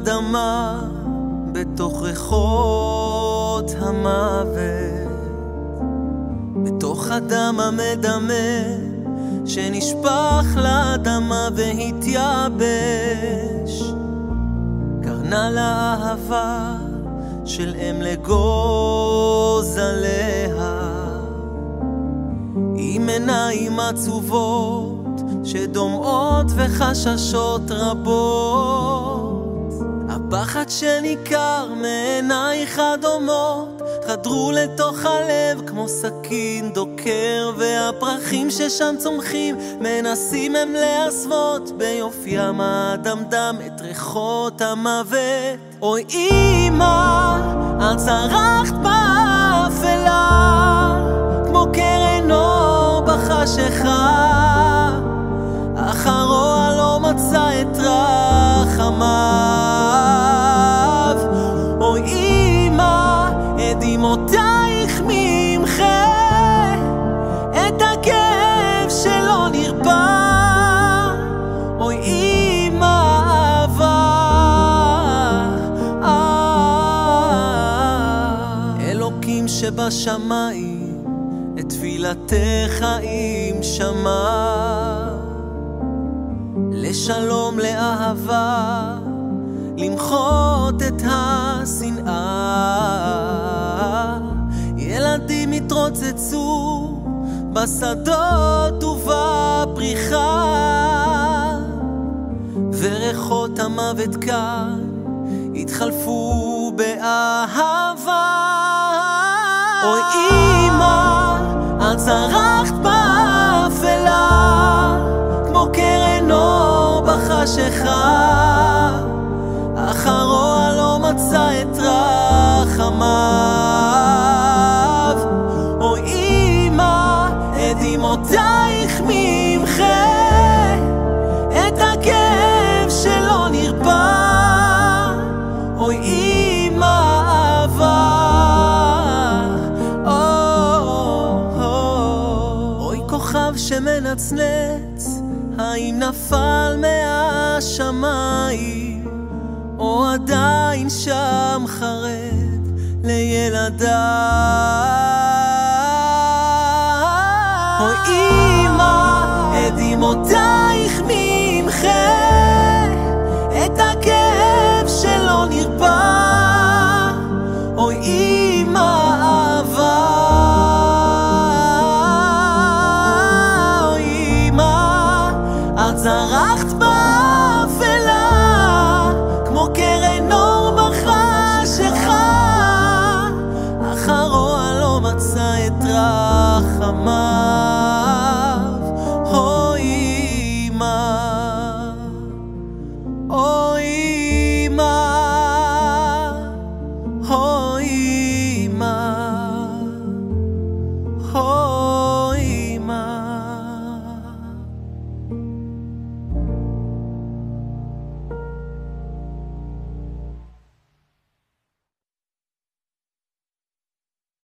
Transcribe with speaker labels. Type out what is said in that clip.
Speaker 1: האדמה בתוך ריחות המוות, בתוך הדם המדמה שנשפך לאדמה והתייבש. קרנה לאהבה של אם לגוז עליה, עם עיניים עצובות שדומעות וחששות רבות. הפחד שניכר מעינייך הדומות חדרו לתוך הלב כמו סכין דוקר, והפרחים ששם צומחים מנסים הם להסוות ביופיים הדמדם את ריחות המוות. אוי אמא, את זרחת באפלה כמו קרן אור בחשיכה, אך הרוע לא מצא את רחמיו. אוי אמא, את דמעותייך ממחה את הכאב שלא נרפא. אוי אמא אהבה, אלוקים שבשמיים את תפילתך אם שמע, לשלום לאהבה למחות את השנאה. ילדים התרוצצו בשדות ובפריחה, וריחות המוות כאן התחלפו באהבה. אוי אמא, את זרחת באפלה כמו קרן אור בחשיכה, אך הרוע לא מצא את רחמיו. אוי אמא, את דמעותייך ממחה את הכאב שלא נרפא. אוי אמא אהבה, אוי כוכב שמנצנץ, האם נפל מהשמיים או עדיין שם חרד לילדיי. אוי אמא, את דמעותייך ממחה את הכאב שלא נרפא. אוי אמא אהבה, אוי אמא, את זרחת באפלה כמו קרן אור בחשיכה, אך הרוע לא מצא את רחמיו. אוי אמא, אוי אמא, אוי אמא, אוי